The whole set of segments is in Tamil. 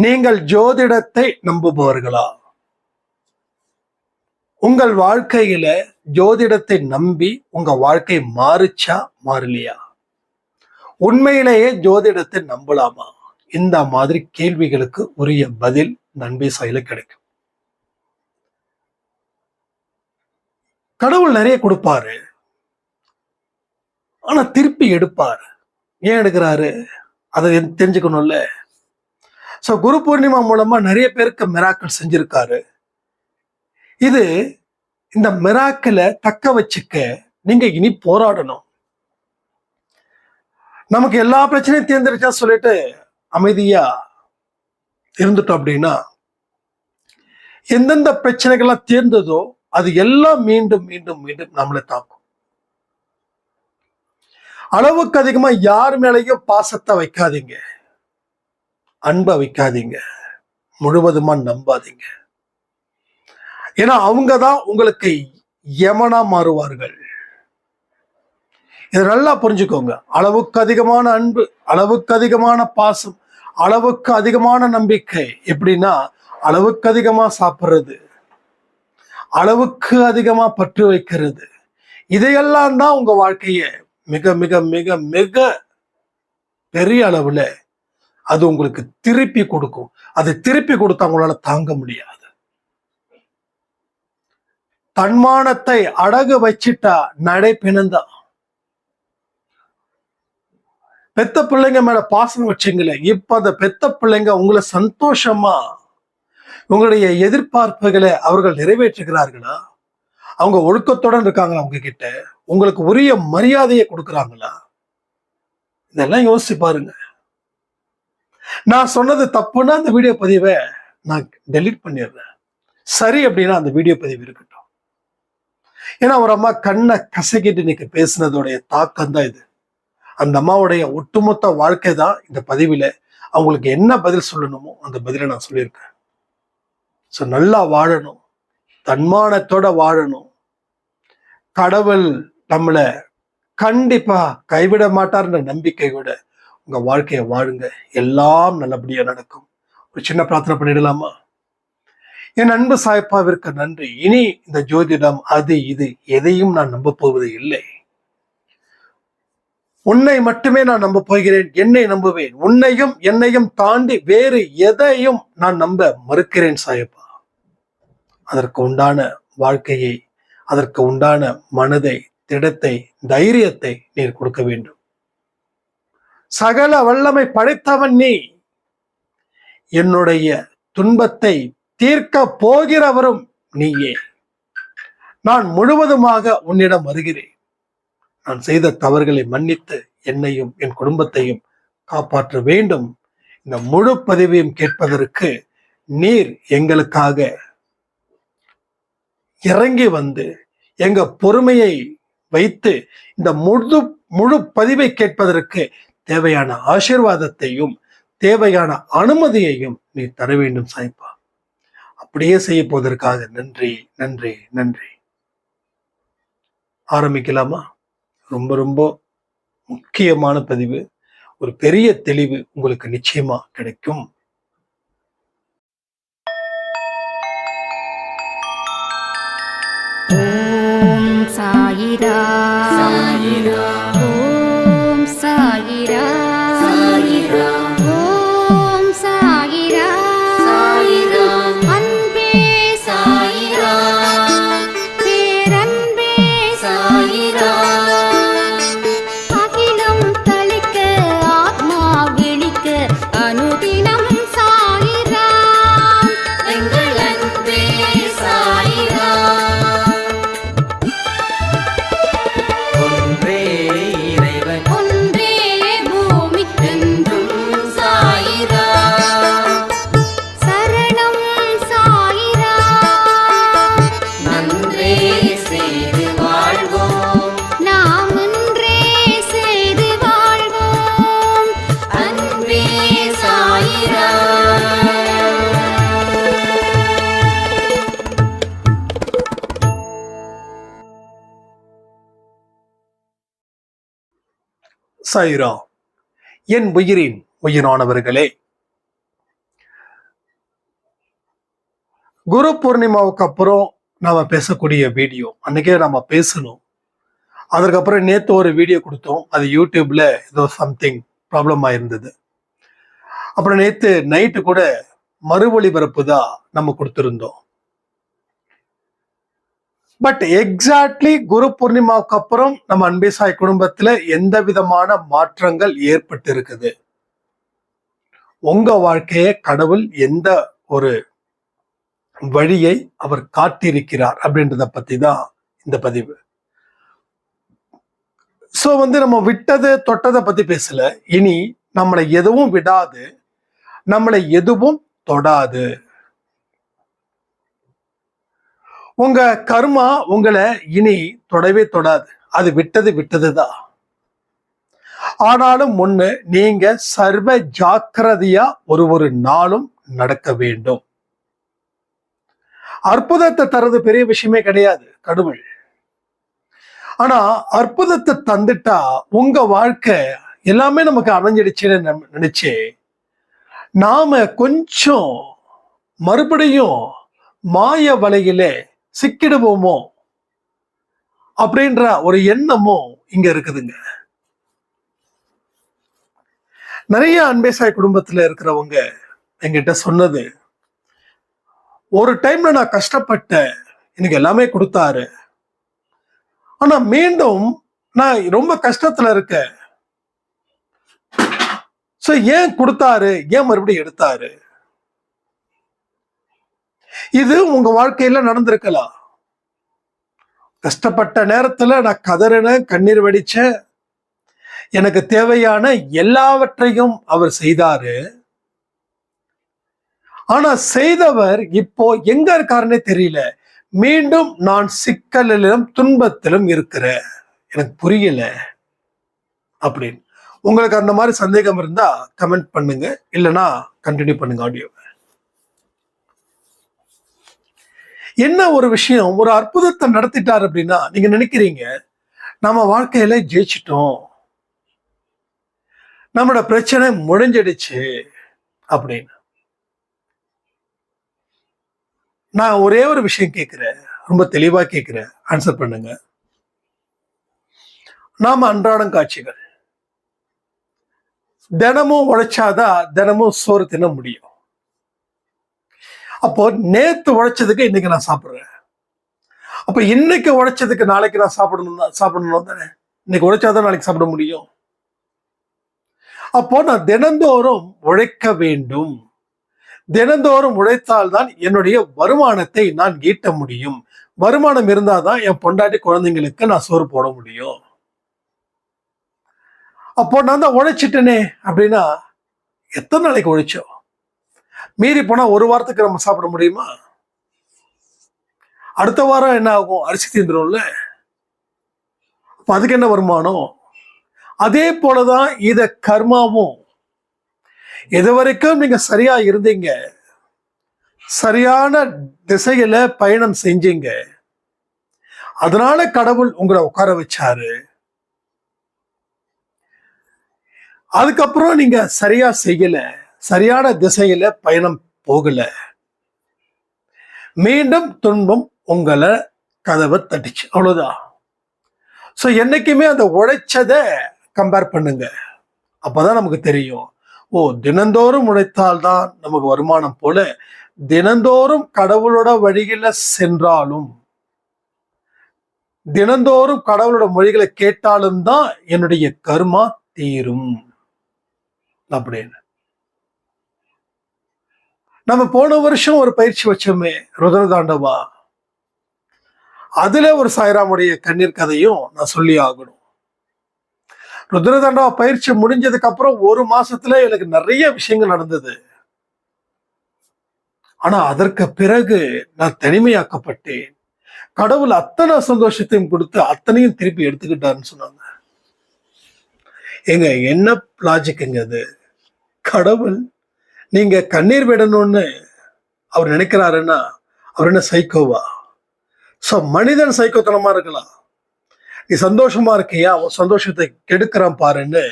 நீங்கள் ஜோதிடத்தை நம்புபவர்களா? உங்கள் வாழ்க்கையில ஜோதிடத்தை நம்பி உங்க வாழ்க்கை மாறுச்சா மாறலையா? உண்மையிலேயே ஜோதிடத்தை நம்பலாமா? இந்த மாதிரி கேள்விகளுக்கு உரிய பதில் நண்பி சாயில கிடைக்கும். கடவுள் நிறைய கொடுப்பாரு, ஆனா திருப்பி எடுப்பாரு. ஏன் எடுக்கிறாரு அதை தெரிஞ்சுக்கணும்ல. சோ குரு பூர்ணிமா மூலமா நிறைய பேருக்கு மிராக்கள் செஞ்சிருக்காரு. இது இந்த மிராக்களை தக்க வச்சுக்க நீங்க இனி போராடணும். நமக்கு எல்லா பிரச்சனையும் தேர்ந்தெடுச்சா சொல்லிட்டு அமைதியா இருந்துட்டோம் அப்படின்னா எந்தெந்த பிரச்சனைகள்லாம் தேர்ந்ததோ அது எல்லாம் மீண்டும் மீண்டும் மீண்டும் நம்மளை தாக்கும். அளவுக்கு அதிகமா யார் மேலேயும் பாசத்தை வைக்காதீங்க, அன்பை வைக்காதீங்க, முழுவதுமா நம்பாதீங்க. ஏன்னா அவங்கதான் உங்களுக்கு யமனா மாறுவார்கள். இதை நல்லா புரிஞ்சுக்கோங்க. அளவுக்கு அதிகமான அன்பு, அளவுக்கு அதிகமான பாசம், அளவுக்கு அதிகமான நம்பிக்கை, எப்படின்னா அளவுக்கு அதிகமா சாப்பிடுறது, அளவுக்கு அதிகமா பற்று வைக்கிறது, இதையெல்லாம் தான் உங்க வாழ்க்கைய மிக மிக மிக மிக பெரிய அளவுல அது உங்களுக்கு திருப்பி கொடுக்கும். அது திருப்பி கொடுத்தா உங்களால தாங்க முடியாது. தன்மானத்தை அடகு வச்சிட்டா நடை பிணந்தான். பெத்த பிள்ளைங்க மேல பாசம் வச்சுங்களே, இப்ப அந்த பெத்த பிள்ளைங்க உங்களை சந்தோஷமா உங்களுடைய எதிர்பார்ப்புகளை அவர்கள் நிறைவேற்றுகிறார்களா? அவங்க ஒழுக்கத்துடன் இருக்காங்களா? அவங்க கிட்ட உங்களுக்கு உரிய மரியாதையை கொடுக்குறாங்களா? இதெல்லாம் யோசிச்சு பாருங்க. நான் சொன்னது தப்புன்னா அந்த வீடியோ பதிவை நான் டெலீட் பண்ணிடுறேன். சரி அப்படின்னா அந்த வீடியோ பதிவு இருக்கட்டும். ஏன்னா ஒரு அம்மா கண்ணை கசக்கிட்டு இன்னைக்கு பேசினதோடைய தாக்கம் தான் இது. அந்த அம்மாவுடைய ஒட்டுமொத்த வாழ்க்கை தான் இந்த பதிவில அவங்களுக்கு என்ன பதில் சொல்லணுமோ அந்த பதிலை நான் சொல்லியிருக்கேன். ஸோ நல்லா வாழணும், தன்மானத்தோட வாழணும். கடவுள் நம்மளை கண்டிப்பா கைவிட மாட்டார்ன்ற நம்பிக்கையோட உங்க வாழ்க்கையை வாழுங்க. எல்லாம் நல்லபடியா நடக்கும். ஒரு சின்ன பிரார்த்தனை பண்ணிடலாமா? என் அன்பு சாய்ப்பாவிற்கு நன்றி. இனி இந்த ஜோதிடம் அது இது எதையும் நான் நம்ப போவது இல்லை. உன்னை மட்டுமே நான் நம்ப போகிறேன். என்னை நம்புவேன். உன்னையும் என்னையும் தாண்டி வேறு எதையும் நான் நம்ப மறுக்கிறேன் சாயப்பா. அதற்கு உண்டான வாழ்க்கையை, அதற்கு உண்டான மனதை, திடத்தை, தைரியத்தை நீர் கொடுக்க வேண்டும். சகல வல்லமை படைத்தவன் நீ. என்னுடைய துன்பத்தை தீர்க்க போகிறவரும் நீயே. நான் முழுவதுமாக உன்னிடம் வருகிறேன். நான் செய்த தவறுகளை மன்னித்து என்னையும் என் குடும்பத்தையும் காப்பாற்ற வேண்டும். இந்த முழு பதிவையும் கேட்பதற்கு நீர் எங்களுக்காக இறங்கி வந்து எங்க பொறுமையை வைத்து இந்த முழு பதிவை கேட்பதற்கு தேவையான ஆசீர்வாதத்தையும் தேவையான அனுமதியையும் நீ தர வேண்டும் சாய்ப்பா. அப்படியே செய்ய போவதற்காக நன்றி நன்றி நன்றி. ஆரம்பிக்கலாமா? ரொம்ப ரொம்ப முக்கியமான பதிவு. ஒரு பெரிய தெளிவு உங்களுக்கு நிச்சயமா கிடைக்கும். ஓம் சாயிரா சாயிரா, ஓம் சாயிரா சாயிரா, ஓம் சாயிரா சாயிரா, அன்பே சாயிரா, பேரன்பே சாயிரா, அகிலம் தளிக்க ஆத்மா விழிக்க அனுதினம் சாயிரா, எங்கள் அன்பே சாயிரா. சாயிரா. என் உயிரின் உயிரானவர்களே, குரு பூர்ணிமாவுக்கு அப்புறம் நாம பேசக்கூடிய வீடியோ அன்னைக்கே நம்ம பேசணும். அதுக்கப்புறம் நேத்து ஒரு வீடியோ கொடுத்தோம். அது யூடியூப்ல ஏதோ சம்திங் ப்ராப்ளம் ஆயிருந்தது. அப்புறம் நேத்து நைட்டு கூட மறு ஒளிபரப்பு தான் நம்ம கொடுத்திருந்தோம். பட் எக்ஸாக்ட்லி குரு பூர்ணிமாவுக்கு அப்புறம் நம்ம அன்பே சாய் குடும்பத்துல எந்த விதமான மாற்றங்கள் ஏற்பட்டு இருக்குது, உங்க வாழ்க்கையை கடவுள் எந்த ஒரு வழியை அவர் காட்டியிருக்கிறார் அப்படின்றத பத்தி தான் இந்த பதிவு. சோ நம்ம விட்டது தொட்டதை பத்தி பேசல. இனி நம்மளை எதுவும் விடாது, நம்மளை எதுவும் தொடாது. உங்க கர்மா உங்களை இனி தொடவே தொடாது. அது விட்டது விட்டதுதான். ஆனாலும் முன்னு நீங்க சர்வ ஜாக்கிரதையா ஒரு நாளும் நடக்க வேண்டும். அற்புதத்தை தர்றது பெரிய விஷயமே கிடையாது கடவுள். ஆனா அற்புதத்தை தந்துட்டா உங்க வாழ்க்கை எல்லாமே நமக்கு அமைஞ்சிடுச்சுன்னு நினைச்சு நாம கொஞ்சம் மறுபடியும் மாய வலையில சிக்கிடுவோமோ அப்படின்ற ஒரு எண்ணமும் இங்க இருக்குதுங்க. நிறைய அன்பே சாய் குடும்பத்துல இருக்கிறவங்க என்கிட்ட சொன்னது, ஒரு டைம்ல நான் கஷ்டப்பட்டேன், எனக்கு எல்லாமே கொடுத்தாரு, ஆனா மீண்டும் நான் ரொம்ப கஷ்டத்துல இருக்கேன். சோ ஏன் கொடுத்தாரு, ஏன் மறுபடியும் எடுத்தாரு? இது உங்க வாழ்க்கையில நடந்திருக்கலாம். கஷ்டப்பட்ட நேரத்துல நான் கதறினேன், கண்ணீர் வடிச்சேன், எனக்கு தேவையான எல்லாவற்றையும் அவர் செய்தாரு. ஆனா செய்தவர் இப்போ எங்க இருக்காருன்னே தெரியல. மீண்டும் நான் சிக்கலிலும் துன்பத்திலும் இருக்கிறேன், எனக்கு புரியல அப்படின்னு. உங்களுக்கு அந்த மாதிரி சந்தேகம் இருந்தா கமெண்ட் பண்ணுங்க, இல்லைன்னா கண்டினியூ பண்ணுங்க ஆடியோ. என்ன ஒரு விஷயம், ஒரு அற்புதத்தை நடத்திட்டார் அப்படின்னா நீங்க நினைக்கிறீங்க நம்ம வாழ்க்கையில ஜெயிச்சிட்டோம், நம்மளோட பிரச்சனை முடிஞ்சிடுச்சு அப்படின்னு. நான் ஒரே ஒரு விஷயம் கேட்கிறேன், ரொம்ப தெளிவா கேட்கிறேன், ஆன்சர் பண்ணுங்க. நாம அன்றாடம் காட்சிகள் தினமும் உழைச்சாதான் தினமும் சோறு தின்ன முடியும். அப்போ நேத்து உழைச்சதுக்கு இன்னைக்கு நான் சாப்பிடுறேன். அப்ப இன்னைக்கு உழைச்சதுக்கு நாளைக்கு நான் சாப்பிடணும் தானே. இன்னைக்கு உழைச்சாதான் நாளைக்கு சாப்பிட முடியும். அப்போ நான் தினந்தோறும் உழைக்க வேண்டும். தினந்தோறும் உழைத்தால்தான் என்னுடைய வருமானத்தை நான் ஈட்ட முடியும். வருமானம் இருந்தாதான் என் பொண்டாட்டி குழந்தைங்களுக்கு நான் சோறு போட முடியும். அப்போ நான் தான் உழைச்சிட்டேனே அப்படின்னா எத்தனை நாளைக்கு உழைச்சோம்? மீறி போனா ஒரு வாரத்துக்கு நம்ம சாப்பிட முடியுமா? அடுத்த வாரம் என்ன ஆகும்? அரிசி தீந்துரும்ல. அப்ப அதுக்கு என்ன வருமானம்? அதே போலதான் இத கர்மாவும். எது வரைக்கும் நீங்க சரியா இருந்தீங்க, சரியான திசையில பயணம் செஞ்சீங்க, அதனால கடவுள் உங்களை உட்கார வச்சாரு. அதுக்கப்புறம் நீங்க சரியா செய்யல, சரியான திசையில பயணம் போகல, மீண்டும் துன்பம் உங்களை கதவை தட்டிச்சு, அவ்வளவுதான். சோ என்னைக்குமே அந்த உழைச்சத கம்பேர் பண்ணுங்க. அப்பதான் நமக்கு தெரியும், ஓ தினந்தோறும் உழைத்தால்தான் நமக்கு வருமானம் போல தினந்தோறும் கடவுளோட வழியில சென்றாலும், தினந்தோறும் கடவுளோட மொழிகளை கேட்டாலும் தான் என்னுடைய கர்மா தீரும் அப்படின்னு. நம்ம போன வருஷம் ஒரு பயிற்சி வச்சோமே, ருத்ரதாண்டவா, அதுல ஒரு சாய்ராமுடைய கண்ணீர் கதையும் நான் சொல்லி ஆகணும். ருத்ரதாண்டவா பயிற்சி முடிஞ்சதுக்கு அப்புறம் ஒரு மாசத்துல எனக்கு நிறைய விஷயங்கள் நடந்தது. ஆனா அதற்கு பிறகு நான் தனிமையாக்கப்பட்டேன். கடவுள் அத்தனை சந்தோஷத்தையும் கொடுத்து அத்தனையும் திருப்பி எடுத்துக்கிட்டாருன்னு சொன்னாங்க. எங்க என்ன லாஜிக்குங்க அது? கடவுள் நீங்க கண்ணீர் விடணும்னு அவர் நினைக்கிறாருன்னா அவர் என்ன சைக்கோவா? சோ மனிதன் சைக்கோத்தனமா இருக்கலாம். நீ சந்தோஷமா இருக்கியா, அவன் சந்தோஷத்தை கெடுக்கிறான் பாருன்னு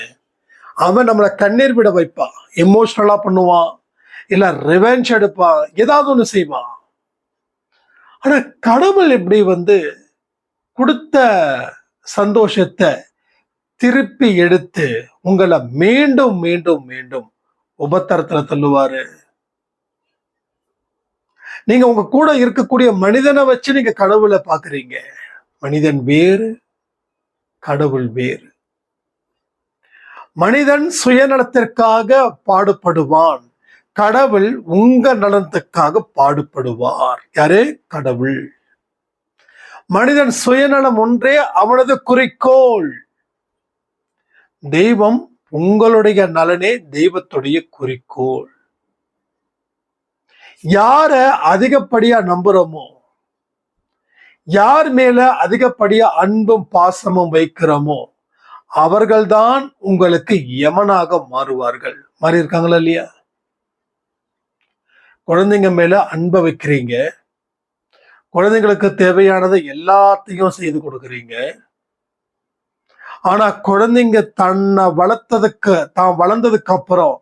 அவன் நம்மளை கண்ணீர் விட வைப்பான், எமோஷனலா பண்ணுவான், இல்ல ரிவெஞ்ச் எடுப்பான், ஏதாவது ஒண்ணு செய்வான். ஆனா கடவுள் இப்படி கொடுத்த சந்தோஷத்தை திருப்பி எடுத்து உங்களை மீண்டும் மீண்டும் மீண்டும் உபத்திரத்துல தள்ளுவாரு. நீங்க உங்க கூட இருக்கக்கூடிய மனிதனை வச்சு நீங்க கடவுளை பாக்குறீங்க. மனிதன் வேறு, கடவுள் வேறு. மனிதன் சுயநலத்திற்காக பாடுபடுவான், கடவுள் உங்க நலத்துக்காக பாடுபடுவார். யாரு? கடவுள். மனிதன் சுயநலம் ஒன்றே அவனது குறிக்கோள். தெய்வம் உங்களுடைய நலனே தெய்வத்துடைய குறிக்கோள். யார அதிகப்படியா நம்புறோமோ, யார் மேல அதிகப்படியா அன்பும் பாசமும் வைக்கிறோமோ அவர்கள்தான் உங்களுக்கு யமனாக மாறுவார்கள். மாறி இருக்காங்களா இல்லையா? குழந்தைங்க மேல அன்பை வைக்கிறீங்க, குழந்தைங்களுக்கு தேவையானதை எல்லாத்தையும் செய்து கொடுக்குறீங்க. ஆனா குழந்தைங்க தான் வளர்ந்ததுக்கு அப்புறம்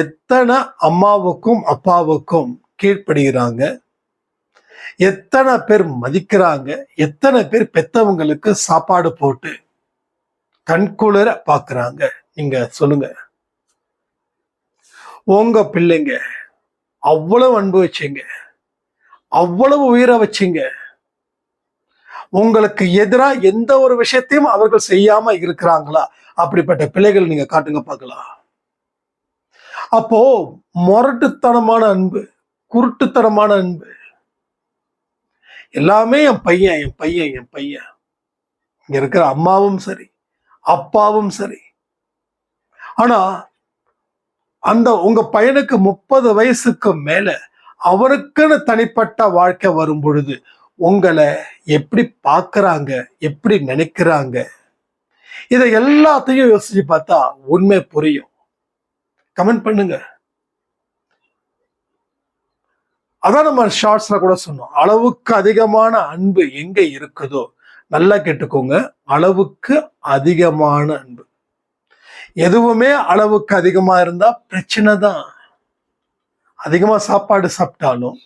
எத்தனை அம்மாவுக்கும் அப்பாவுக்கும் கீழ்ப்படுகிறாங்க, எத்தனை பேர் மதிக்கிறாங்க, எத்தனை பேர் பெத்தவங்களுக்கு சாப்பாடு போட்டு கண்குளிர பாக்குறாங்க. நீங்க சொல்லுங்க. உங்க பிள்ளைங்க அவ்வளவு அன்பு வச்சீங்க, அவ்வளவு உயிரை வச்சீங்க, உங்களுக்கு எதிராக எந்த ஒரு விஷயத்தையும் அவர்கள் செய்யாம இருக்கிறாங்களா? அப்படிப்பட்ட பிள்ளைகள் நீங்க காட்டுங்க பார்க்கலாம். அப்போ முரட்டுத்தனமான அன்பு, குருட்டுத்தனமான அன்பு, எல்லாமே என் பையன் என் பையன் என் பையன். இங்க இருக்கிற அம்மாவும் சரி அப்பாவும் சரி. ஆனா அந்த உங்க பையனுக்கு 30 வயசுக்கு மேல அவருக்குன்னு தனிப்பட்ட வாழ்க்கை வரும் பொழுது உங்களை எப்படி பார்க்கறாங்க, எப்படி நினைக்கிறாங்க, இதை எல்லாத்தையும் யோசிச்சு பார்த்தா உண்மை புரியும். கமெண்ட் பண்ணுங்க. அதான் நம்ம ஷார்ட்ஸ்ல கூட சொன்னோம், அளவுக்கு அதிகமான அன்பு எங்க இருக்குதோ, நல்லா கேட்டுக்கோங்க, அளவுக்கு அதிகமான அன்பு. எதுவுமே அளவுக்கு அதிகமா இருந்தா பிரச்சனை தான். அதிகமா சாப்பாடு சாப்பிட்டாலும்,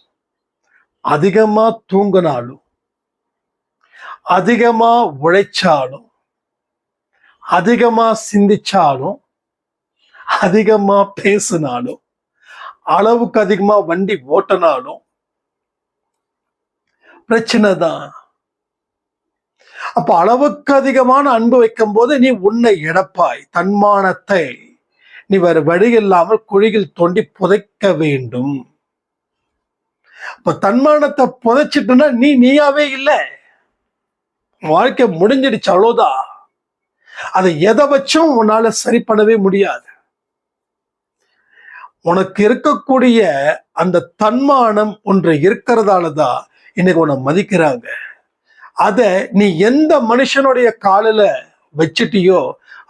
அதிகமா தூங்கினாலும், அதிகமா உழைச்சாலும், அதிகமா சிந்திச்சாலும், அதிகமா பேசினாலும், அளவுக்கு அதிகமா வண்டி ஓட்டினாலும் பிரச்சனை தான். அப்ப அளவுக்கு அதிகமான அன்பு வைக்கும் போது நீ உன்னை இழப்பாய். தன்மானத்தை நீ வேற வழி இல்லாமல் குழியில் தோண்டி புதைக்க வேண்டும். இப்ப தன்மானத்தை புதைச்சிட்டுனா நீயாவே இல்லை, வாழ்க்கை முடிஞ்சிடுச்சு, அவ்வளவுதான். அதை எதை வச்சும் உன்னால சரி பண்ணவே முடியாது. உனக்கு இருக்கக்கூடிய அந்த தன்மானம் ஒன்று இருக்கிறதாலதான் இன்னைக்கு உன்னை மதிக்கிறாங்க. அத நீ எந்த மனுஷனுடைய காலில வச்சுட்டியோ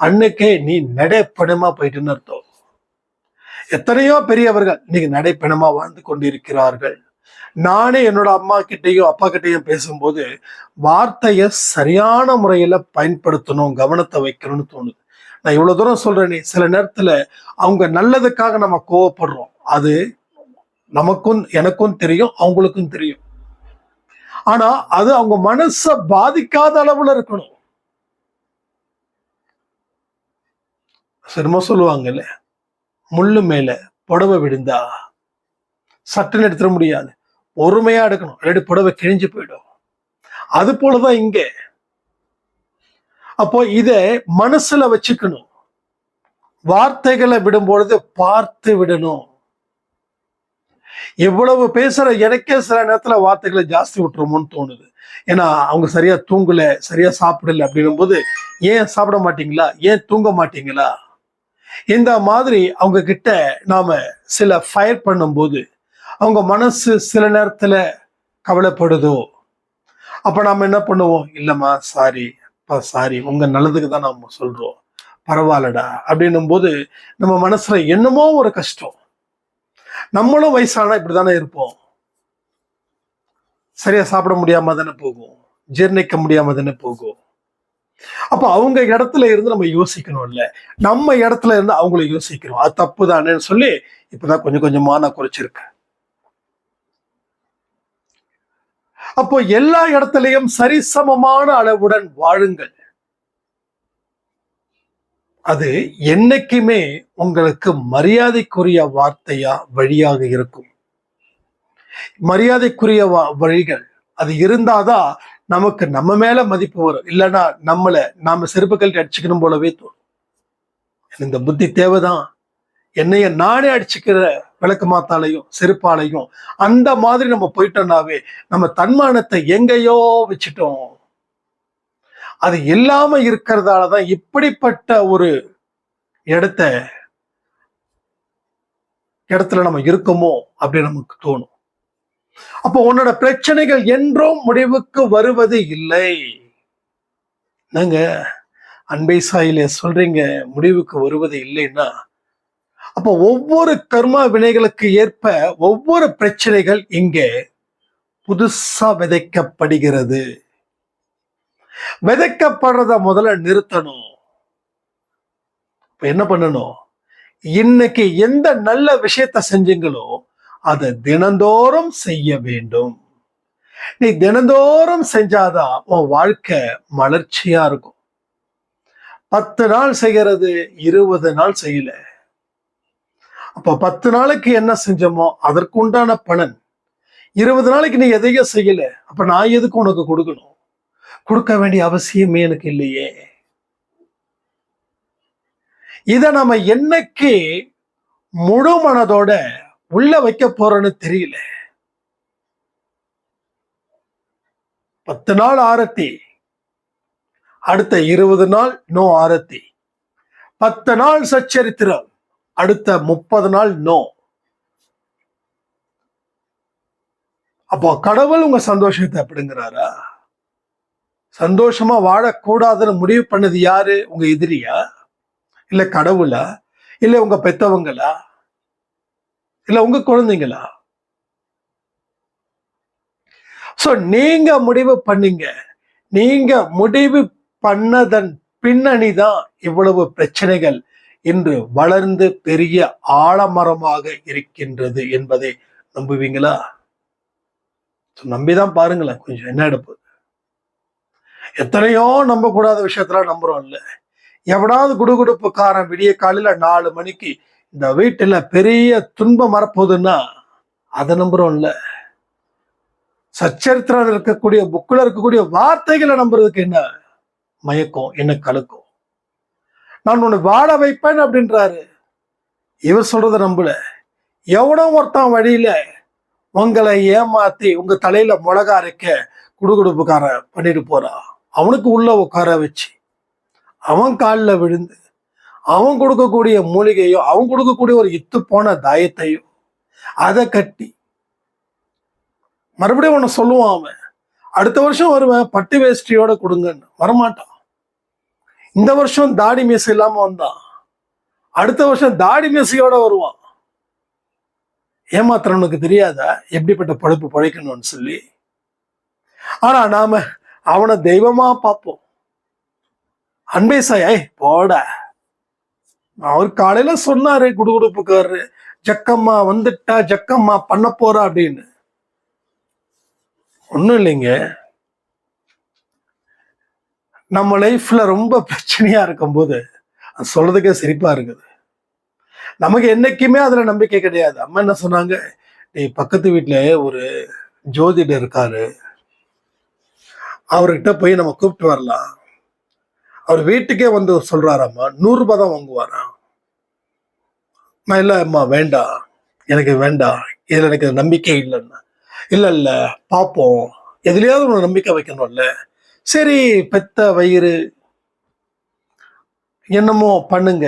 அன்னைக்கே நீ நடைப்பணமா போயிட்டுன்னு அர்த்தம். எத்தனையோ பெரியவர்கள் இன்னைக்கு நடைப்பணமா வாழ்ந்து கொண்டிருக்கிறார்கள். நானே என்னோட அம்மா கிட்டையும் அப்பா கிட்டையும் பேசும்போது வார்த்தையை சரியான முறையில பயன்படுத்தணும், கவனத்தை வைக்கணும்னு தோணுது. நான் இவ்வளவு தூரம் சொல்றேனே, சில நேரத்துல அவங்க நல்லதுக்காக நம்ம கோவப்படுறோம். அது நமக்கும் எனக்கும் தெரியும், அவங்களுக்கும் தெரியும். ஆனா அது அவங்க மனச பாதிக்காத அளவுல இருக்கணும். சிரமம் சொல்லுவாங்கல்ல, முள்ளு மேல புடவை விழுந்தா சட்டுன்னு எடுத்துட முடியாது, பொறுமையா எடுக்கணும், ரெண்டு புடவை கிழிஞ்சு போயிடும். அது போலதான் இங்க. அப்போ இத மனசுல வச்சுக்கணும். வார்த்தைகளை விடும்பொழுது பார்த்து விடணும். எவ்வளவு பேசுற எனக்கே சில நேரத்துல வார்த்தைகளை ஜாஸ்தி விட்டுருமோன்னு தோணுது. ஏன்னா அவங்க சரியா தூங்கல, சரியா சாப்பிடல அப்படின்னும் போது, ஏன் சாப்பிட மாட்டீங்களா, ஏன் தூங்க மாட்டீங்களா, இந்த மாதிரி அவங்க கிட்ட நாம சில ஃபயர் பண்ணும்போது அவங்க மனசு சில நேரத்துல கவலைப்படுதோ, அப்ப நாம என்ன பண்ணுவோம், இல்லம்மா சாரி சாரி, உங்க நல்லதுக்கு தான் நாம சொல்றோம், பரவாயில்லடா அப்படின்னும் போது நம்ம மனசுல என்னமோ ஒரு கஷ்டம். நம்மளும் வயசானா இப்படிதானே இருப்போம். சரியா சாப்பிட முடியாம தானே போகும், ஜீர்ணிக்க முடியாம தானே போகும். அப்ப அவங்க இடத்துல இருந்து நம்ம யோசிக்கணும்ல, நம்ம இடத்துல இருந்து அவங்கள யோசிக்கணும். அது தப்பு தானேன்னு சொல்லி இப்பதான் கொஞ்சம் கொஞ்சமா நான் குறைச்சிருக்கேன். அப்போ எல்லா இடத்திலையும் சரிசமமான அளவுடன் வாழுங்கள். அது என்னைக்குமே உங்களுக்கு மரியாதைக்குரிய வார்த்தையா வழியாக இருக்கும். மரியாதைக்குரிய வழிகள் அது இருந்தாதான் நமக்கு நம்ம மேல மதிப்பு வரும். இல்லைன்னா நாம செருப்பு கழட்டி அடிச்சுக்கணும் போலவே தோணும். இந்த புத்தி தேவைதான். என்னைய நானே அடிச்சுக்கிற விளக்கு மாத்தாலையும் செருப்பாலையும் அந்த மாதிரி நம்ம போயிட்டோம்னாவே நம்ம தன்மானத்தை எங்கேயோ வச்சுட்டோம். அது இல்லாம இருக்கிறதாலதான் இப்படிப்பட்ட ஒரு இடத்துல நம்ம இருக்கோமோ அப்படின்னு நமக்கு தோணும். அப்போ உன்னோட பிரச்சனைகள் என்றும் முடிவுக்கு வருவது இல்லை. நாங்க அன்பை சாயில சொல்றீங்க முடிவுக்கு வருவது இல்லைன்னா, அப்போ ஒவ்வொரு கர்மா வினைகளுக்கு ஏற்ப ஒவ்வொரு பிரச்சனைகள் இங்கே புதுசா விதைக்கப்படுகிறது. விதைக்கப்படுறத முதல்ல நிறுத்தணும். இப்ப என்ன பண்ணணும்? இன்னைக்கு எந்த நல்ல விஷயத்த செஞ்சீங்களோ அதை தினந்தோறும் செய்ய வேண்டும். நீ தினந்தோறும் செஞ்சாதான் உன் வாழ்க்கை மலர்ச்சியா இருக்கும். 10 நாள் செய்கிறது 20 நாள் செய்யல. அப்ப 10 நாளைக்கு என்ன செஞ்சோமோ அதற்கு உண்டான பலன். 20 நாளைக்கு நீ எதையும் செய்யல, அப்ப நான் எதுக்கு உனக்கு கொடுக்கணும்? கொடுக்க வேண்டிய அவசியமே எனக்கு இல்லையே. இத நம்ம என்னைக்கு முழு மனதோட உள்ள வைக்க போறோன்னு தெரியல. 10 நாள் ஆரத்தி, அடுத்த 20 நாள் நோ ஆரத்தி, 10 நாள் சச்சரித்திரம், அடுத்த 30 நாள் நோ. அப்போ கடவுள் உங்க சந்தோஷத்தை அப்படிங்கிறாரா? சந்தோஷமா வாழக்கூடாதுன்னு முடிவு பண்ணது யாரு? உங்க எதிரியா? இல்ல கடவுளா? இல்ல உங்க பெத்தவங்களா? இல்ல உங்க குழந்தைங்களா? சோ நீங்க முடிவு பண்ணீங்க. நீங்க முடிவு பண்ணதன் பின்னணிதான் இவ்வளவு பிரச்சனைகள் இன்று வளர்ந்து பெரிய ஆலமரமாக இருக்கின்றது என்பதை நம்புவீங்களா? நம்பிதான் பாருங்களேன் கொஞ்சம் என்ன எடுப்பு. எத்தனையோ நம்ப கூடாத விஷயத்துல நம்புறோம் இல்ல. எவனாவது குடுகுடுப்புக்காரன் விடிய காலையில 4 மணிக்கு இந்த வீட்டுல பெரிய துன்பம் வரப்போகுதுன்னா அதை நம்புறோம்ல. சச்சரித்திரம் இருக்கக்கூடிய புக்குல இருக்கக்கூடிய வார்த்தைகளை நம்புறதுக்கு என்ன மயக்கம், என்ன கலக்கம்? நான் உன்னை வாழ வைப்பேன் அப்படின்றாரு. இவர் சொல்றத நம்பல. எவனோ ஒருத்தன் வழியில உங்களை ஏமாத்தி உங்க தலையில மிளகா அரைக்க குடுகுடுப்புக்கார பண்ணிட்டு போறான். அவனுக்கு உள்ள உட்கார வச்சு அவன் காலில் விழுந்து அவன் கொடுக்கக்கூடிய மூலிகையோ அவன் கொடுக்கக்கூடிய ஒரு இத்து போன தாயத்தையோ அதை கட்டி மறுபடியும் ஒன்னு சொல்லுவான். அவன் அடுத்த வருஷம் வருவேன் பட்டு வேஷ்டியோட கொடுங்கன்னு வரமாட்டான். இந்த வருஷம் தாடி மீசை இல்லாம வந்தான், அடுத்த வருஷம் தாடி மீசையோட வருவான். ஏமாத்துறவனுக்கு தெரியாதா எப்படிப்பட்ட பழப்பு பழைக்கணும்னு சொல்லி? ஆனா நாம அவனை தெய்வமா பார்ப்போம். அன்பே சாய் போட அவர் காலையில சொன்னாரு குடுகுடுப்புக்காரரு, ஜக்கம்மா வந்துட்டா, ஜக்கம்மா பண்ண போறா அப்படின்னு. ஒண்ணும் இல்லைங்க, நம்ம லைஃப்ல ரொம்ப பிரச்சனையா இருக்கும்போது அது சொல்றதுக்கே சிரிப்பா இருக்குது. நமக்கு என்னைக்குமே அதுல நம்பிக்கை கிடையாது. அம்மா என்ன சொன்னாங்க, நீ பக்கத்து வீட்டுல ஒரு ஜோதிடர் இருக்காரு, அவர்கிட்ட போய் நம்ம கூப்பிட்டு வரலாம். அவர் வீட்டுக்கே வந்து சொல்றாராம்மா 100 ரூபாய் தான் வாங்குவாராம். நான் இல்ல அம்மா வேண்டாம், எனக்கு வேண்டாம், இதுல எனக்கு நம்பிக்கை இல்லைன்னா. இல்ல பார்ப்போம், எதுலயாவது ஒரு நம்பிக்கை வைக்கணும்ல. சரி பெத்த வயிறு என்னமோ பண்ணுங்க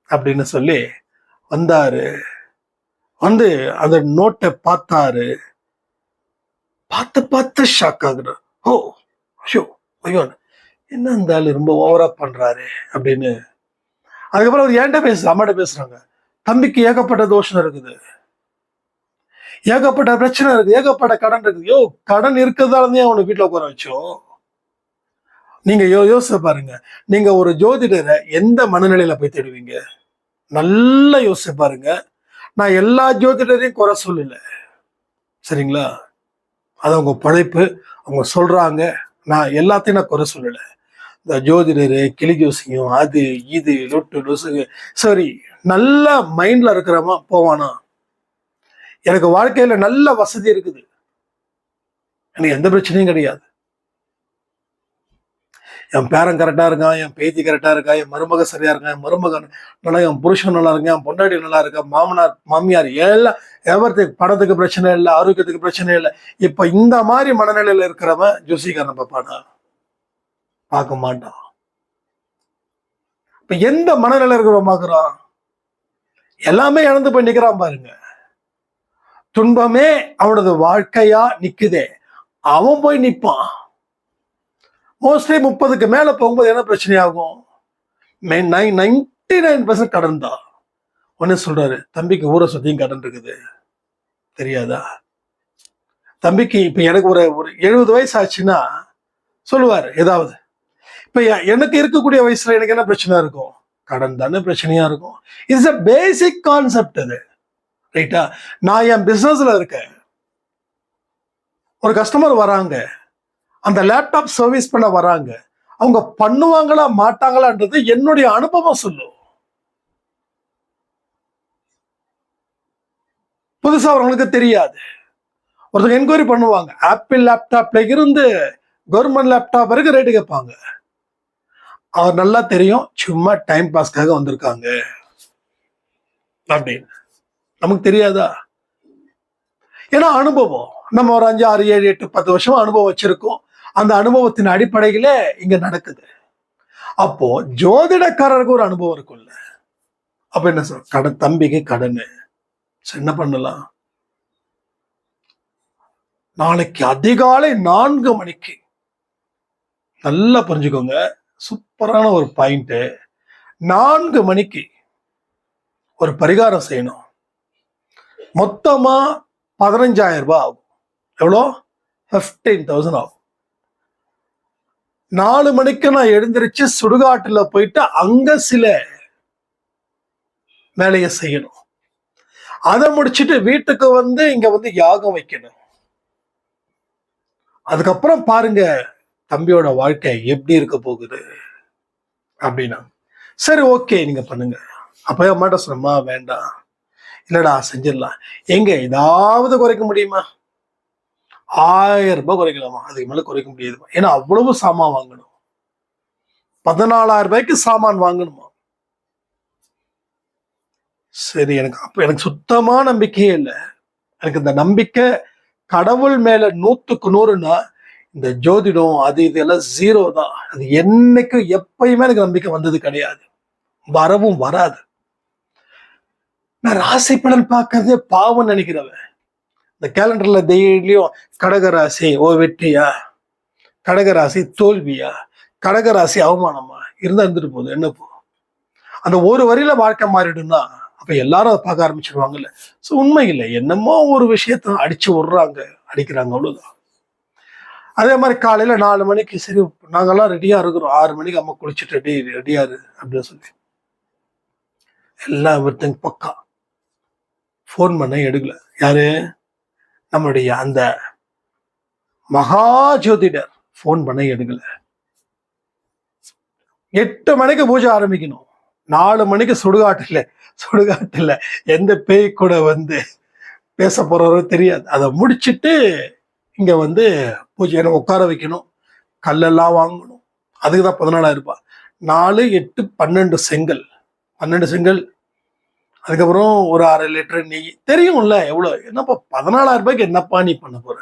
அப்படின்னு சொல்லி வந்தாரு. வந்து அந்த நோட்டை பார்த்தாரு. பார்த்து ஷாக் ஆகுற. ஓ ஐயோ ஐயோ என்ன இருந்தாலும் ரொம்ப ஓவரா பண்றாரு அப்படின்னு. அதுக்கப்புறம் அவர் ஏன்ட்ட அம்மாட்ட பேசுறாங்க. தம்பிக்கு ஏகப்பட்ட தோஷம் இருக்குது, ஏகப்பட்ட பிரச்சனை இருக்கு, ஏகப்பட்ட கடன் இருக்குது. யோ கடன் இருக்கிறதாலதான் அவனை வீட்டுல உட்கார வச்சோம். நீங்க யோசிச்சு பாருங்க, நீங்க ஒரு ஜோதிடரை எந்த மனநிலையில போய் தேடுவீங்க? நல்லா யோசிச்சு பாருங்க. நான் எல்லா ஜோதிடரையும் குறை சொல்லல, சரிங்களா? அது அவங்க படைப்பு, அவங்க சொல்றாங்க. நான் எல்லாத்தையும் நான் குறை சொல்லலை. இந்த ஜோதிடரு, கிளி ஜோசியம், அது இது லொட்டு லொசுகு, சரி நல்ல மைண்ட்ல இருக்கிறவன் போவானா? எனக்கு வாழ்க்கையில நல்ல வசதி இருக்குது, எனக்கு எந்த பிரச்சனையும் கிடையாது, என் பேரன் கரெக்டா இருக்கான், என் பேத்தி கரெக்டா இருக்கா, என் மருமக சரியா இருக்கான், என் மருமகன் நல்லா, என் புருஷன் நல்லா இருக்கேன், என் பொண்டாட்டி நல்லா இருக்கா, மாமனார் மாமியார் எல்லாம் எவர்த்துக்கு, பணத்துக்கு பிரச்சனை இல்லை, ஆரோக்கியத்துக்கு பிரச்சனை இல்லை. இப்ப இந்த மாதிரி மனநிலையில இருக்கிறவன் ஜோசிக்காரன் பார்ப்பானா? பார்க்க மாட்டான். இப்ப எந்த மனநிலை இருக்கிறவன் பார்க்கிறான்? எல்லாமே இழந்து போய் நிக்கிறான் பாருங்க. துன்பமே அவனது வாழ்க்கையா நிக்குதே, அவன் போய் நிப்பான். மோஸ்ட்லி 30க்கு மேல போகும்போது என்ன பிரச்சனை ஆகும்? 99% கடன் தான். ஒன்னு சொல்றாரு, தம்பிக்கு ஊரை சுத்தியும் கடன் இருக்குது, தெரியாதா? தம்பிக்கு இப்ப எனக்கு ஒரு 70 வயசு ஆச்சுன்னா சொல்லுவாரு ஏதாவது. இப்ப எனக்கு இருக்கக்கூடிய வயசுல எனக்கு என்ன பிரச்சனை இருக்கும்? கடன் தானே பிரச்சனையா இருக்கும். இட்ஸ் அ பேசிக் கான்செப்ட் அது, ரைட்டா? நான் என் பிசினஸ்ல இருக்கேன், ஒரு கஸ்டமர் வராங்க, அந்த லேப்டாப் சர்வீஸ் பண்ண வராங்க, அவங்க பண்ணுவாங்களா மாட்டாங்களான்றது என்னுடைய அனுபவம் சொல்லும். புதுசா அவங்களுக்கு தெரியாது. ஒருத்தங்க என்கொயரி பண்ணுவாங்க, ஆப்பிள் லேப்டாப்ல இருந்து கவர்மெண்ட் லேப்டாப் வரைக்கும் ரேட்டு கேட்பாங்க. அவர் நல்லா தெரியும், சும்மா டைம் பாஸ்க்காக வந்திருக்காங்க அப்படின்னு. நமக்கு தெரியாதா? ஏன்னா அனுபவம். நம்ம ஒரு 5, 6, 7, 8, 10 வருஷம் அனுபவம் வச்சிருக்கோம். அந்த அனுபவத்தின் அடிப்படையில இங்க நடக்குது. அப்போ ஜோதிடக்காரருக்கு ஒரு அனுபவம் இருக்கும்ல. அப்ப என்ன சொல்ற, கடன், தம்பிக்கு கடன், என்ன பண்ணலாம்? நாளைக்கு அதிகாலை 4 மணிக்கு, நல்லா புரிஞ்சுக்கோங்க, சூப்பரான ஒரு பாயிண்ட், 4 மணிக்கு ஒரு பரிகாரம் செய்யணும். மொத்தமா 15,000 ரூபாய் ஆகும். எவ்வளோ? 15,000 ஆகும். 4 மணிக்கு நான் எழுந்திருச்சு சுடுகாட்டுல போயிட்டு அங்க சில வேலையை செய்யணும். அதை முடிச்சுட்டு வீட்டுக்கு வந்து இங்க வந்து யாகம் வைக்கணும். அதுக்கப்புறம் பாருங்க தம்பியோட வாழ்க்கை எப்படி இருக்க போகுது அப்படின்னா. சரி, ஓகே, நீங்க பண்ணுங்க. அப்ப அம்மாட்ட சொன்னம்மா, வேண்டாம், இல்லடா செஞ்சிடலாம். எங்க ஏதாவது குறைக்க முடியுமா? 1000 ரூபாய் குறைக்கலாமா? அதுக்கு மேல குறைக்க முடியாதுமா. ஏன்னா அவ்வளவு சாமான் வாங்கணும். 14,000 ரூபாய்க்கு சாமான் வாங்கணுமா? சரி, எனக்கு சுத்தமா நம்பிக்கையே இல்லை. எனக்கு இந்த நம்பிக்கை கடவுள் மேல 100க்கு 100ன்னா இந்த ஜோதிடம் அது இதெல்லாம் 0 தான். அது என்னைக்கும் எப்பயுமே எனக்கு நம்பிக்கை வந்தது கிடையாது, வரவும் வராது. நான் ராசி பலன் பார்க்கறதே பாவம் நினைக்கிறவன். இந்த கேலண்டர்ல டெய்லியும் கடகராசி ஓ வெற்றியா, கடகராசி தோல்வியா, கடகராசி அவமானமா இருந்தா இருந்துட்டு போகுது, என்ன போ. அந்த ஒரு வரியில வாழ்க்கை மாறிடும்னா அப்ப எல்லாரும் அதை பார்க்க ஆரம்பிச்சிருவாங்கல்ல. ஸோ உண்மை இல்லை, என்னமோ ஒரு விஷயத்த அடிச்சு விடுறாங்க, அடிக்கிறாங்க, அவ்வளவுதான். அதே மாதிரி காலையில 4 மணிக்கு, சரி நாங்கெல்லாம் ரெடியா இருக்கிறோம், 6 மணிக்கு அம்மா குளிச்சுட்டு ரெடியாரு அப்படின்னு சொல்லி எல்லாம் everything பக்கா. ஃபோன் பண்ண எடுக்கல. யாரு? நம்மளுடைய அந்த மகா ஜோதிடர் ஃபோன் பண்ண எடுக்கல. 8 மணிக்கு பூஜை ஆரம்பிக்கணும். 4 மணிக்கு சுடுகாட்டுல எந்த பேய் கூட வந்து பேச போறவரோ தெரியாது. அதை முடிச்சுட்டு இங்க வந்து பூஜை உட்கார வைக்கணும், கல்லெல்லாம் வாங்கணும். அதுக்குதான் 14,000 ரூபாய். 4, 8, 12 செங்கல், 12 செங்கல். அதுக்கப்புறம் ஒரு 1/2 லிட்டர் நெய். தெரியும்ல எவ்வளவு. என்னப்பா 14,000 ரூபாய்க்கு என்னப்பா நீ பண்ண போற?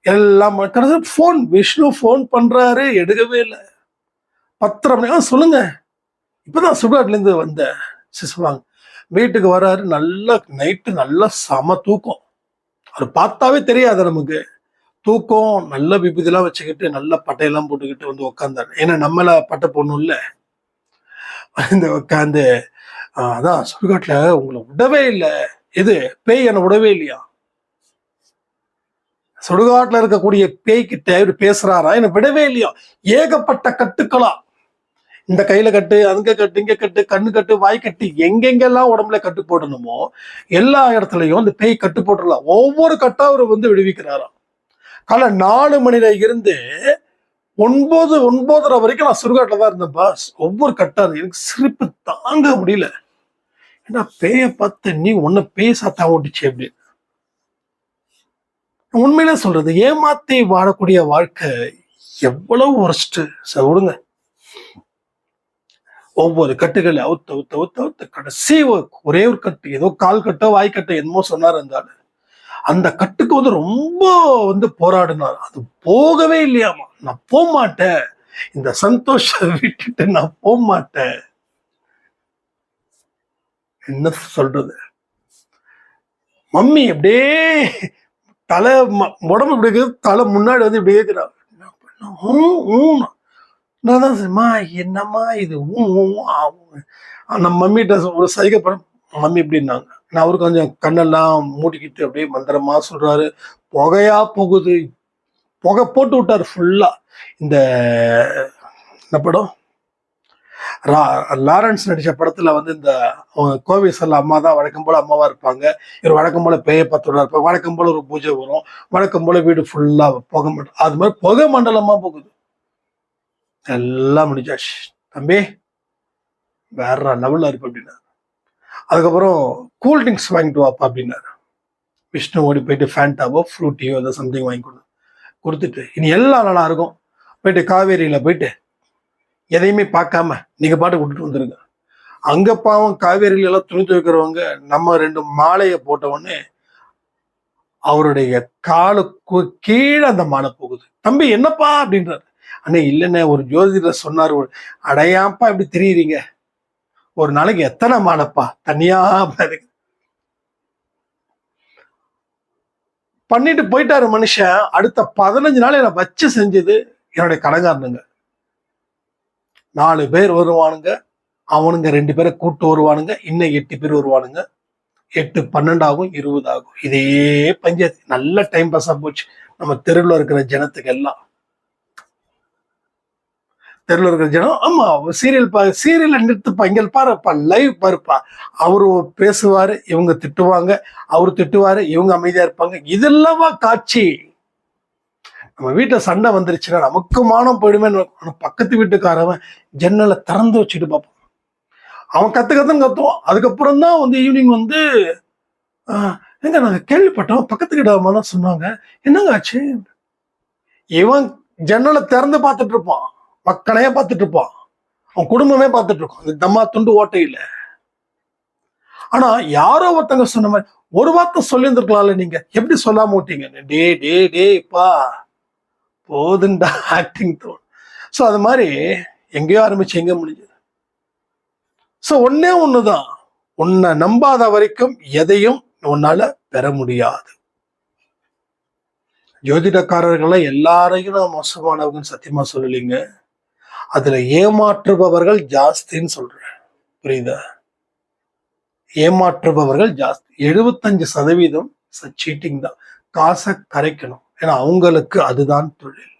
எல்லாம் போன், விஷ்ணு போன் பண்றாரு, எடுக்கவே இல்லை. 10:30 மணி, சொல்லுங்க, இப்பதான் சுடுகாட்டுல இருந்து வந்த சிசுவாங்க. வீட்டுக்கு வராரு, நல்ல நைட்டு நல்ல சம தூக்கம். அவர் பார்த்தாவே தெரியாது நமக்கு தூக்கம். நல்ல விபூதியெல்லாம் வச்சுக்கிட்டு நல்ல பட்டையெல்லாம் போட்டுக்கிட்டு வந்து உட்காந்தாரு. ஏன்னா நம்மள பட்டை பொண்ணும் இல்ல, இந்த உட்காந்து அதான் சுடுகாட்டுல உங்களை விடவே இல்லை. எது பேய் என்ன விடவே இல்லையா? சுடுகாட்டுல இருக்கக்கூடிய பேய்கிட்ட இவர் பேசுறாரா, என்ன விடவே இல்லையா? ஏகப்பட்ட கட்டுக்களா. இந்த கையில கட்டு, அங்க கட்டு, இங்க கட்டு, கண்ணு கட்டு, வாய் கட்டு, எங்கெங்கெல்லாம் உடம்புல கட்டு போடணுமோ எல்லா இடத்துலயும் அந்த பேய் கட்டு போட்டுடலாம். ஒவ்வொரு கட்டா அவர் விடுவிக்கிறாராம். காலை 4 மணில இருந்து 9, 9:30 வரைக்கும் நான் சுடுகாட்டுல தான் இருந்தேன் பாஸ். ஒவ்வொரு கட்டா எனக்கு சிரிப்பு தாங்க முடியல. ஏன்னா பேய பார்த்து நீ உன்ன பேய் சாத்தா ஓட்டுச்சு அப்படின்னு. உண்மையில சொல்றது, ஏமாத்தி வாழக்கூடிய வாழ்க்கை எவ்வளவு ஒர்ஸ்ட். விடுங்க. ஒவ்வொரு கட்டுகளை அவுத்து அவுத்து அவுத்து அவுத்து கடைசி ஒரே ஒரு கட்டு, ஏதோ கால் கட்டோ வாய் கட்டோ என்னமோ சொன்னார் இருந்தாலும் அந்த கட்டுக்கு ரொம்ப போராடினார். அது போகவே இல்லையாமா. நான் போக மாட்டேன், இந்த சந்தோஷம் விட்டுட்டு நான் போக மாட்டேன். என்ன சொல்றது, மம்மி அப்படியே தலை உடம்பு இப்படி இருக்குது, தலை முன்னாடி இப்படி கேட்கிறான். நான் தான் சரிம்மா என்னம்மா இது நம்ம மம்மிகிட்ட ஒரு சைகை படம் மம்மி இப்படின்னாங்க. நான் அவரு கொஞ்சம் கண்ணெல்லாம் மூடிக்கிட்டு அப்படியே மந்திரமா சொல்றாரு. புகையா போகுது, புகை போட்டு விட்டாரு ஃபுல்லா. இந்த என்ன படம், லாரன்ஸ் நடிச்ச படத்துல இந்த கோவை செல்ல அம்மா தான் வழக்கம் போல அம்மாவா இருப்பாங்க. இவர் வழக்கம் போல பேய பார்த்துடா இருப்பாங்க. வழக்கம் போல ஒரு பூஜை வரும், வழக்கம் போல வீடு ஃபுல்லா புகை மண்டலம். அது மாதிரி புகை மண்டலமா போகுது. எல்லாம் முடிஞ்சாச்சு, தம்பி வேற லெவல்ல இருக்கு அப்படின்னா. அதுக்கப்புறம் கூல் ட்ரிங்க்ஸ் வாங்கிட்டு வாப்பா அப்படின்னாரு. விஷ்ணு ஓடி போயிட்டு ஃபேண்டாவோ ஃப்ரூட்டியோ ஏதோ சம்திங் வாங்கி கொடுத்துட்டு, இனி எல்லாம் நல்லா இருக்கும், போயிட்டு காவேரியில போயிட்டு எதையுமே பார்க்காம நீங்க பாட்டு விட்டுட்டு வந்துருங்க. அங்க பாவம் காவேரியில எல்லாம் துணி துவைக்கிறவங்க நம்ம 2 மாலையை போட்ட உடனே அவருடைய காலுக்கு கீழே அந்த மாலை போகுது. தம்பி என்னப்பா அப்படின்றாரு. அண்ணே இல்லைண்ணே, ஒரு ஜோதிடர் சொன்னார். அடையாப்பா இப்படி தெரியுறீங்க, ஒரு நாளைக்கு எத்தனை மாலைப்பா தனியா பண்ணிட்டு போயிட்டாரு மனுஷன். அடுத்த 15 நாள் என்னை வச்சு செஞ்சது என்னுடைய கடங்காரனுங்க. 4 பேர் வருவானுங்க, அவனுங்க 2 பேரை கூட்டு வருவானுங்க, இன்னும் 8 பேர் வருவானுங்க. 8, 12 ஆகும், 20 ஆகும். இதே பஞ்சாயத்து நல்ல டைம் பாஸா போச்சு நம்ம தெருவில் இருக்கிற ஜனத்துக்கு எல்லாம். தெருவில் இருக்கிற ஜனம், ஆமா சீரியல் நிறுத்துப்பா, இங்க பாருப்பா, லைவ் பாருப்பா. அவரு பேசுவாரு, இவங்க திட்டுவாங்க, அவரு திட்டுவாரு, இவங்க அமைதியா இருப்பாங்க. இதெல்லாம் காட்சி. நம்ம வீட்டுல சண்டை வந்துருச்சுன்னா நமக்கு மானம் போயிடுமே. பக்கத்து வீட்டுக்காரவன் ஜன்னலை திறந்து வச்சுட்டு பார்ப்போம். அவன் கத்துன்னு கத்துவான். அதுக்கப்புறம் தான் ஈவினிங் எங்க நாங்க கேள்விப்பட்டோம், பக்கத்து கிட்ட தான் சொன்னாங்க, என்னங்க ஆச்சு. இவன் ஜன்னலை திறந்து பார்த்துட்டு இருப்பான், மக்களையே பார்த்துட்டு இருப்பான், அவன் குடும்பமே பார்த்துட்டு இருப்பான், அந்த தம்மா துண்டு ஓட்டையில. ஆனா யாரோ ஒருத்தங்க சொன்ன மாதிரி ஒரு வார்த்தை சொல்லியிருந்திருக்கலாம்ல, நீங்க எப்படி சொல்லாம விட்டீங்க. டேப்பா போதுண்டா ஆக்டிங் தோணும். ஸோ அது மாதிரி எங்கேயோ ஆரம்பிச்சு எங்க முடிஞ்சது. ஸோ ஒண்ணுதான், உன்னை நம்பாத வரைக்கும் எதையும் உன்னால பெற முடியாது. ஜோதிடக்காரர்களை எல்லாரையும் நான் மோசமானவங்கன்னு சத்தியமா சொல்லலைங்க. அதுல ஏமாற்றுபவர்கள் ஜாஸ்தின்னு சொல்றேன், புரியுதா? ஏமாற்றுபவர்கள் ஜாஸ்தி. 75% சீட்டிங் தான், காசை கரைக்கணும். ஏன்னா அவங்களுக்கு அதுதான் தொழில்.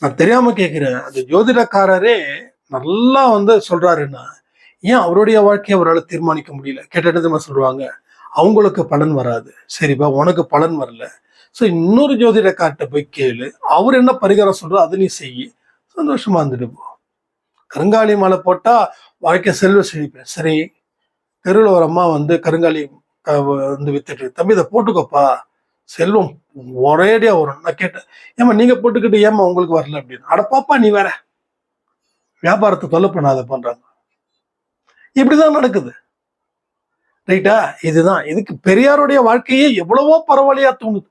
நான் தெரியாம கேட்கிறேன், அந்த ஜோதிடக்காரரே நல்லா சொல்றாருன்னா ஏன் அவருடைய வாழ்க்கையை அவரால் தீர்மானிக்க முடியல? கேட்டது சொல்லுவாங்க, அவங்களுக்கு பலன் வராது. சரிப்பா, உனக்கு பலன் வரல, ஸோ இன்னொரு ஜோதிடக்கார்ட்ட போய் கேளு, அவர் என்ன பரிகாரம் சொல்றோ அதை நீ செய்ய, சந்தோஷமா இருந்துட்டு போ. கருங்காலி மாலை போட்டா வாழ்க்கை செல்வ செழிப்பேன். சரி, தெருவில் ஒரு அம்மா கருங்காலி வித்துட்டு, தம்பி இதை போட்டுக்கோப்பா, செல்வம் ஒரேடியா வரும். நான் கேட்டேன், ஏமா நீங்க போட்டுக்கிட்டு ஏமா உங்களுக்கு வரல அப்படின்னு. அடப்பாப்பா நீ வேற, வியாபாரத்தை தொல்லை பண்ணாத பண்றாங்க. இப்படிதான் நடக்குது, ரைட்டா? இதுதான், இதுக்கு பெரியாருடைய வாழ்க்கையே எவ்வளவோ பரவாயில்லையா தோணுது.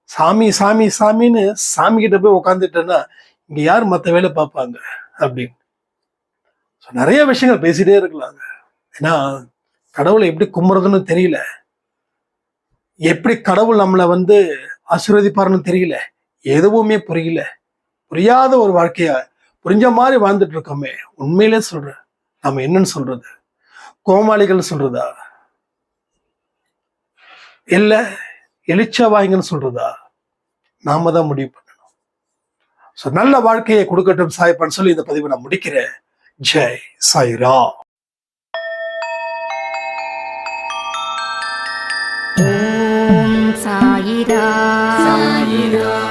சாமி சாமி சாமின்னு சாமி கிட்ட போய் உட்காந்துட்டேன்னா இங்க யார் மத்த வேலை பார்ப்பாங்க அப்படின்னு நிறைய விஷயங்கள் பேசிட்டே இருக்கலாங்க. ஏன்னா கடவுளை எப்படி கும்புறதுன்னு தெரியல, எப்படி கடவுள் நம்மளை ஆசீர்வதிப்பாருன்னு தெரியல, எதுவுமே புரியல. புரியாத ஒரு வாழ்க்கைய புரிஞ்ச மாதிரி வாழ்ந்துட்டு இருக்கோமே. உண்மையிலே சொல்றேன், நம்ம என்னன்னு சொல்றது? கோமாளிகள் சொல்றதா, இல்ல எழுச்சவாய்ங்கன்னு சொல்றதா? நாம தான் முடிவு பண்ணணும். So, நல்ல வாழ்க்கையை கொடுக்கட்டும் சாய்ப்பான்னு சொல்லி இந்த பதிவை நான் முடிக்கிறேன். ஜெய் சாய்ராம். ஓம் சாயிரா.